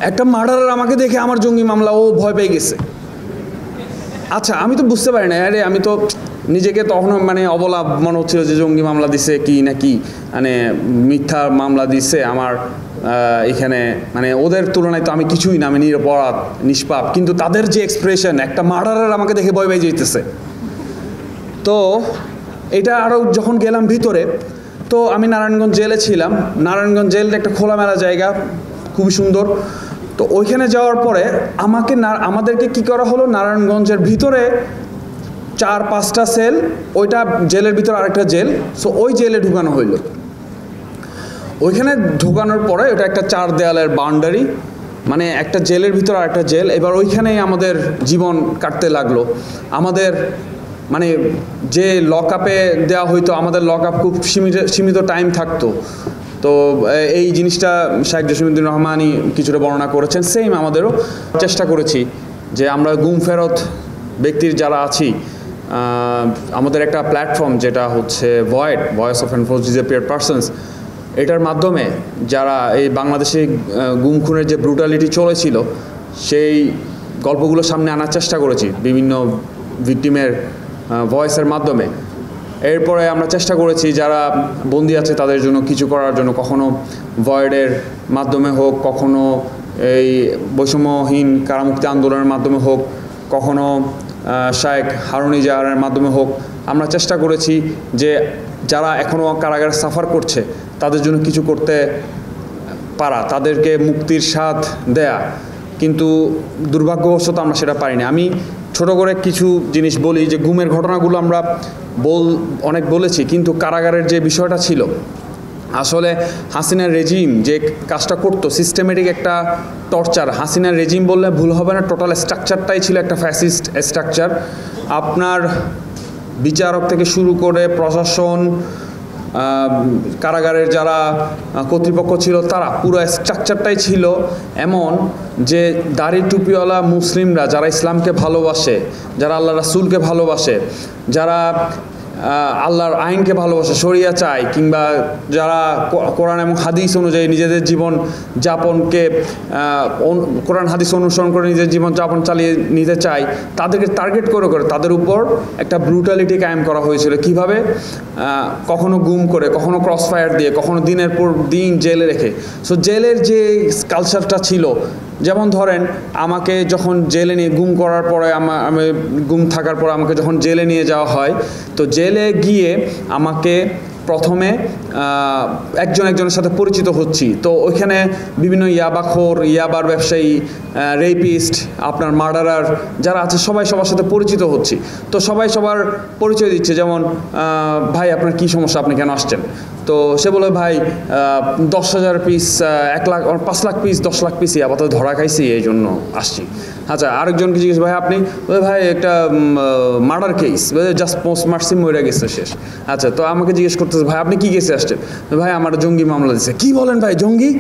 একটা মার্ডারার আমাকে দেখে আমার জঙ্গি মামলা, ও ভয় পেয়ে গেছে। আচ্ছা, আমি তো বুঝতে পারি না, আরে আমি তো নিজেকে তখনও মানে অবলা মনে হচ্ছিল যে জঙ্গি মামলা দিছে কি না কি, মানে মিথ্যা মামলা দিছে আমার এখানে, মানে ওদের তুলনায় তো আমি কিছুই না, আমি নিরপরাধ নিষ্পাপ, কিন্তু তাদের যে এক্সপ্রেশন, একটা মার্ডারার আমাকে দেখে ভয় পেয়ে যেতেছে। তো এটা আরও যখন গেলাম ভিতরে, তো আমি নারায়ণগঞ্জ জেলে ছিলাম। নারায়ণগঞ্জ জেলটা একটা খোলামেলা জায়গা, খুবই সুন্দর। তো ওইখানে যাওয়ার পরে আমাদেরকে কি করা হলো, নারায়ণগঞ্জের ভিতরে 4-5টা সেল, ওইটা জেলের ভিতরে আরেকটা জেল, সো ওই জেলে ঢুকানো হইল। ওইখানে ঢুকানোর পরে ওটা একটা 4 দেয়ালের বাউন্ডারি, মানে একটা জেলের ভিতরে আরেকটা জেল। এবার ওইখানেই আমাদের জীবন কাটতে লাগলো। আমাদের মানে যে লক আপে দেওয়া হইতো, আমাদের লক আপ খুব সীমিত টাইম থাকতো। তো এই জিনিসটা শাইখ জসিমউদ্দিন রহমানই কিছুটা বর্ণনা করেছেন। সেম আমাদেরও চেষ্টা করেছি যে আমরা গুম ফেরত ব্যক্তির যারা আছি, আমাদের একটা প্ল্যাটফর্ম যেটা হচ্ছে voice of enforced disappeared persons, এটার মাধ্যমে যারা এই বাংলাদেশে গুম খুনের যে ব্রুটালিটি চলেছিল সেই গল্পগুলো সামনে আনার চেষ্টা করেছি বিভিন্ন ভিকটিমের ভয়েসের মাধ্যমে। এরপরে আমরা চেষ্টা করেছি যারা বন্দি আছে তাদের জন্য কিছু করার জন্য, কখনো ভয়েডের মাধ্যমে হোক, কখনো এই বৈষম্যহীন কারামুক্তি আন্দোলনের মাধ্যমে হোক, কখনো শায়েখ হারুন ইজাহারের মাধ্যমে হোক। আমরা চেষ্টা করেছি যে যারা এখনও কারাগারে সাফার করছে তাদের জন্য কিছু করতে পারা, তাদেরকে মুক্তির স্বাদ দেয়া, কিন্তু দুর্ভাগ্যবশত আমরা সেটা পারিনি। আমি ছোট করে কিছু জিনিস বলি যে গুমের ঘটনাগুলো আমরা অনেক বলেছি, কিন্তু কারাগারের যে বিষয়টা ছিল, আসলে হাসিনার রেজিম যে কাজটা করতো, সিস্টেমেটিক একটা টর্চার। হাসিনার রেজিম বললে ভুল হবে না, টোটাল স্ট্রাকচারটাই ছিল একটা ফ্যাসিস্ট স্ট্রাকচার। আপনার বিচারক থেকে শুরু করে প্রশাসন, কারাগারের যারা কর্তৃপক্ষ ছিল, তারা পুরো স্ট্রাকচারটাই ছিল এমন যে দাড়ি টুপিওয়ালা মুসলিমরা যারা ইসলামকে ভালোবাসে, যারা আল্লাহ রাসূলকে ভালোবাসে, যারা আল্লাহর আইনকে ভালোবাসে, শরিয়া চায়, কিংবা যারা কোরআন এবং হাদিস অনুযায়ী নিজেদের জীবন যাপনকে কোরআন হাদিস অনুসরণ করে নিজের জীবন যাপন চালিয়ে নিতে চায়, তাদেরকে টার্গেট করে তাদের উপর একটা ব্রুটালিটি কায়েম করা হয়েছিল। কিভাবে? কখনো গুম করে, কখনো ক্রস ফায়ার দিয়ে, কখনো দিনের পর দিন জেলে রেখে। সো জেলের যে কালচারটা ছিল, যেমন ধরেন আমাকে যখন জেলে নিয়ে গুম করার পরে, আমি গুম থাকার পর আমাকে যখন জেলে নিয়ে যাওয়া হয়, তো জেলে গিয়ে আমাকে প্রথমে একজনের সাথে পরিচিত হচ্ছি। তো ওইখানে বিভিন্ন ইয়াবাখোর, ইয়াবার ব্যবসায়ী, রেপিস্ট, আপনার মার্ডারার যারা আছে সবাই সবার সাথে পরিচিত হচ্ছি। তো সবাই সবার পরিচয় দিচ্ছে, যেমন ভাই আপনার কী সমস্যা, আপনি কেন আসছেন? তো সে বলে ভাই 10,000 পিস, 1 লাখ, 5 লাখ পিস, 10 লাখ পিসই আপাতত ধরা খাইছি, এই জন্য আসছি। আচ্ছা, আরেকজনকে জিজ্ঞেস, ভাই আপনি? বলে ভাই একটা মার্ডার কেস, জাস্ট পোস্ট মারছি, মরে গেছে, শেষ। আচ্ছা, তো আমাকে জিজ্ঞেস করতেছে ভাই আপনি কী কেসে আসছেন? ভাই আমার জঙ্গি মামলা দিচ্ছে। কি বলেন ভাই, জঙ্গি?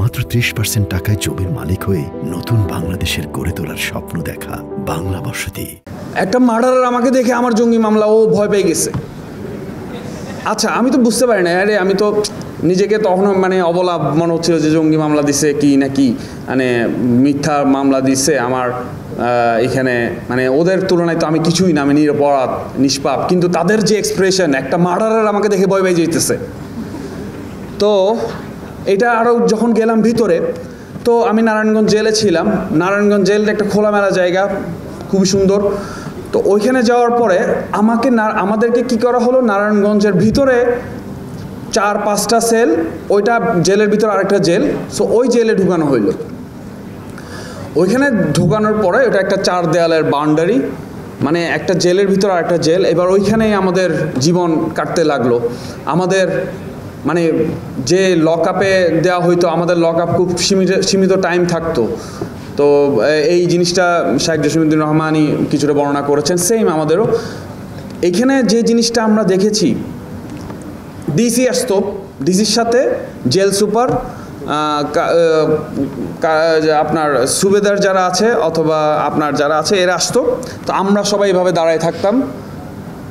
মাত্র 30% টাকায় জমির মালিক হয়ে নতুন বাংলাদেশের গড়ে তোলার স্বপ্ন দেখা বাংলা বসতি। একটা মার্ডারার আমাকে দেখে আমার জঙ্গি মামলা, ও ভয় পেয়ে গেছে। আচ্ছা, আমি তো বুঝতে পারি না, আরে আমি তো নিজেকে তখনও মানে অবলা মনে হচ্ছিল যে জঙ্গি মামলা দিছে কি না কি, মানে মিথ্যা মামলা দিছে আমার এখানে, মানে ওদের তুলনায় তো আমি কিছুই না, আমি নিরপরাধ নিষ্পাপ, কিন্তু তাদের যে এক্সপ্রেশন, একটা মার্ডারার আমাকে দেখে ভয় পেয়ে যেতেছে। তো এটা আরও যখন গেলাম ভিতরে, তো আমি নারায়ণগঞ্জ জেলে ছিলাম। নারায়ণগঞ্জ জেলটা একটা খোলামেলা জায়গা, খুবই সুন্দর। তো ওইখানে যাওয়ার পরে আমাদেরকে কি করা হলো, নারায়ণগঞ্জের ভিতরে 4-5টা সেল, ওইটা জেলের ভিতরে আরেকটা জেল, সো ওই জেলে ঢুকানো হইল। ওইখানে ঢুকানোর পরে ওটা একটা 4 দেয়ালের বাউন্ডারি, মানে একটা জেলের ভিতরে আরেকটা জেল। এবার ওইখানেই আমাদের জীবন কাটতে লাগলো। আমাদের মানে যে লক আপে দেওয়া হইতো, আমাদের লক আপ খুব সীমিত টাইম থাকতো। তো এই জিনিসটা শাইখ জসিমউদ্দিন রহমানই কিছুটা বর্ণনা করেছেন। সেম আমাদেরও এখানে যে জিনিসটা আমরা দেখেছি, ডিসি আসতো, ডিসির সাথে জেল সুপার, আপনার সুবেদার যারা আছে অথবা আপনার যারা আছে এরা আসতো। তো আমরা সবাই এভাবে দাঁড়ায় থাকতাম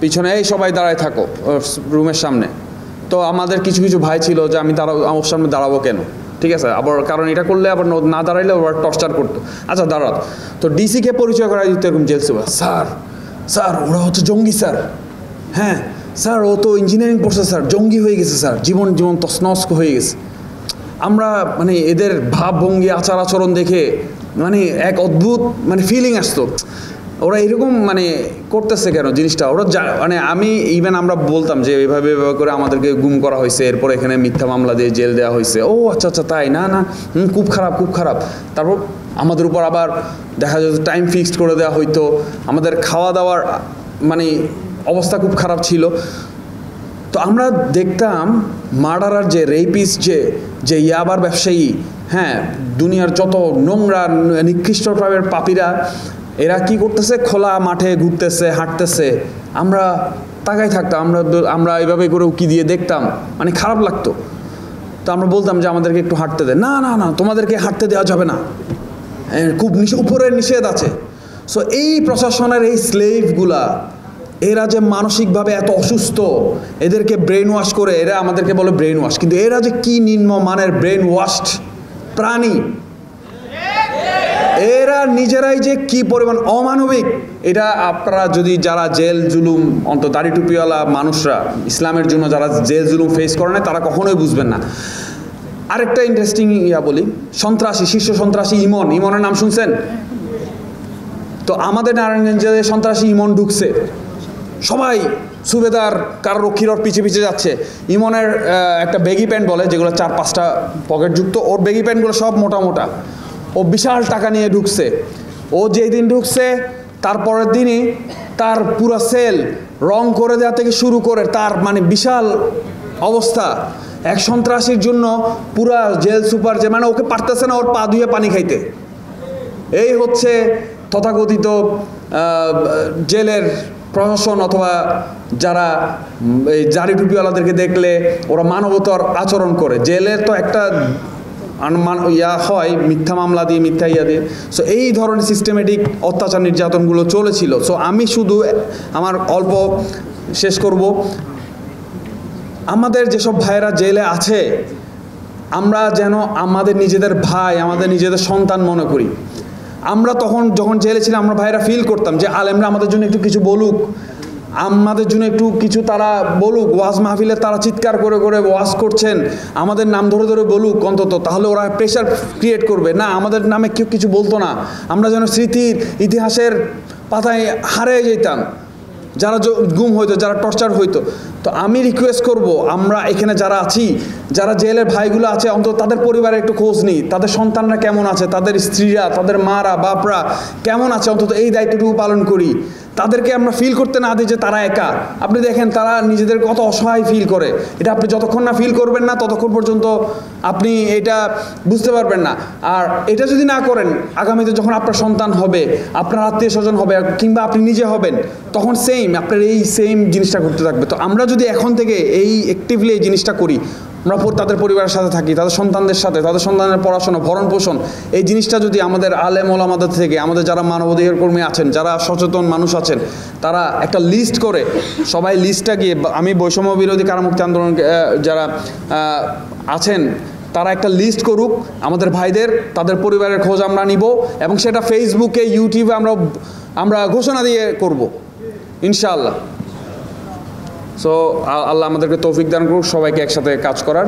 পিছনে, এই সবাই দাঁড়ায় থাকো রুমের সামনে। তো আমাদের কিছু ভাই ছিল যে আমি ওর সামনে দাঁড়াবো কেন, ঠিক আছে, আবার কারণ এটা করলে আবার না দাঁড়াইলে আবার টর্চার করতো। আচ্ছা দাঁড়াত, তো ডিসিকে পরিচয় করা দিত এরকম জেল সুপার, স্যার ওরা হচ্ছে জঙ্গি স্যার, হ্যাঁ স্যার ও তো ইঞ্জিনিয়ারিং পড়ছে স্যার, জঙ্গি হয়ে গেছে স্যার, জীবন তছনছ হয়ে গেছে। আমরা মানে এদের ভাবভঙ্গি আচার আচরণ দেখে মানে এক অদ্ভুত মানে ফিলিং আসতো, ওরা এরকম মানে করতেছে কেন জিনিসটা, ওরা মানে আমি ইভেন আমরা বলতাম যে এভাবে করে আমাদেরকে গুম করা হয়েছে, এরপর এখানে মিথ্যা মামলা দিয়ে জেল দেওয়া হয়েছে। ও আচ্ছা আচ্ছা তাই, না না খুব খারাপ। তারপর আমাদের উপর আবার দেখা যেত টাইম ফিক্সড করে দেওয়া হইতো, আমাদের খাওয়া দাওয়ার মানে অবস্থা খুব খারাপ ছিল। তো আমরা দেখতাম মার্ডারার যে রেপিস্ট যে ইয়াবার ব্যবসায়ী, হ্যাঁ দুনিয়ার যত নোংরা নিকৃষ্ট প্রাবের পাপীরা, এরা কি করতেছে, খোলা মাঠে ঘুরতেছে, হাঁটতেছে, আমরা তাকাই থাকতাম, আমরা এইভাবে করে উকি দিয়ে দেখতাম, মানে খারাপ লাগতো। তো আমরা বলতাম যে আমাদেরকে একটু হাঁটতে দে, না না না তোমাদেরকে হাঁটতে দেওয়া যাবে না, খুব উপরের নিষেধ আছে। সো এই প্রশাসনের এই স্লেভগুলা, এরা যে মানসিকভাবে এত অসুস্থ, এদেরকে ব্রেন ওয়াশ করে, এরা আমাদেরকে বলে ব্রেন ওয়াশ, কিন্তু এরা যে কি নিম্ন মানের ব্রেন ওয়াশড প্রাণী, এরা নিজেরাই যে কি পরিমাণ অমানবিক, এটা আপনারা যদি যারা জেল জুলুম অন্তত দাড়ি টুপিওয়ালা মানুষরা ইসলামের জন্য যারা জেল জুলুম ফেস করে না, তারা কখনোই বুঝবেন না। আরেকটা ইন্টারেস্টিং বলি, সন্ত্রাসী, শীর্ষ সন্ত্রাসী ইমনের নাম শুনছেন তো? আমাদের নারায়ণগঞ্জে সন্ত্রাসী ইমন ঢুকছে, সবাই সুবেদার কারো রক্ষীর পিছে যাচ্ছে। ইমনের একটা বেগি প্যান্ট বলে, যেগুলো 4-5টা পকেটযুক্ত, ওর বেগি প্যান্টগুলো সব মোটা। ও বিশাল টাকা নিয়ে ঢুকছে। ও যেই দিন ঢুকছে তারপরের দিনই তার পুরো সেল রং করে দেওয়া থেকে শুরু করে তার মানে বিশাল অবস্থা। এক সন্ত্রাসীর জন্য পুরা জেল সুপার যে মানে ওকে পারতেছে না ওর পা ধুয়ে পানি খাইতে। এই হচ্ছে তথাকথিত জেলের প্রশাসন, অথবা যারা এই জারি টুপিওয়ালাদেরকে দেখলে ওরা মানবতার আচরণ করে। জেলের তো একটা হয় মিথ্যা মামলা দিয়ে, মিথ্যা দিয়ে। সো এই ধরনের সিস্টেমেটিক অত্যাচার নির্যাতনগুলো চলেছিল। সো আমি শুধু আমার অল্প শেষ করব, আমাদের যেসব ভাইয়েরা জেলে আছে, আমরা যেন আমাদের নিজেদের ভাই, আমাদের নিজেদের সন্তান মনে করি। আমরা তখন যখন জেলে ছিলাম, আমরা ভাইয়েরা ফিল করতাম যে আলেমরা আমাদের জন্য একটু কিছু বলুক, আমাদের জন্য একটু কিছু তারা বলুক, ওয়াজ মাহফিলে তারা চিৎকার করে ওয়াজ করছেন, আমাদের নাম ধরে বলুক অন্তত, তাহলে ওরা প্রেশার ক্রিয়েট করবে না। আমাদের নামে কেউ কিছু বলতো না, আমরা যেন স্মৃতির ইতিহাসের পাতায় হারিয়ে যেতাম, যারা গুম হইতো, যারা টর্চার হইতো। তো আমি রিকোয়েস্ট করব, আমরা এখানে যারা আছি, যারা জেলের ভাইগুলো আছে, অন্তত তাদের পরিবারের একটু খোঁজ নিই, তাদের সন্তানরা কেমন আছে, তাদের স্ত্রীরা, তাদের মারা বাপরা কেমন আছে, অন্তত এই দায়িত্বটুকু পালন করি। তাদেরকে আমরা ফিল করতে না দিই যে তারা একা। আপনি দেখেন তারা নিজেদের কত অসহায় ফিল করে, এটা আপনি যতক্ষণ না ফিল করবেন না ততক্ষণ পর্যন্ত আপনি এটা বুঝতে পারবেন না। আর এটা যদি না করেন, আগামীতে যখন আপনার সন্তান হবে, আপনার আত্মীয় স্বজন হবে, কিংবা আপনি নিজে হবেন, তখন আপনার এই সেম জিনিসটা ঘটতে থাকবে। তো আমরা যদি এখন থেকে এই অ্যাক্টিভলি এই জিনিসটা করি, আমরা তাদের পরিবারের সাথে থাকি, তাদের সন্তানদের সাথে, তাদের সন্তানের পড়াশোনা, ভরণ পোষণ, এই জিনিসটা যদি আমাদের আলেম ওলামাদের থেকে, আমাদের যারা মানবাধিকার কর্মী আছেন, যারা সচেতন মানুষ আছেন, তারা একটা লিস্ট করে, সবাই লিস্টটা গিয়ে, আমি বৈষম্য বিরোধী কারামুক্তি আন্দোলন যারা আছেন তারা একটা লিস্ট করুক আমাদের ভাইদের, তাদের পরিবারের খোঁজ আমরা নিব, এবং সেটা ফেসবুকে, ইউটিউবে আমরা ঘোষণা দিয়ে করব ইনশাআল্লাহ। সো আল্লাহ আমাদেরকে তৌফিক দান করুক সবাইকে একসাথে কাজ করার।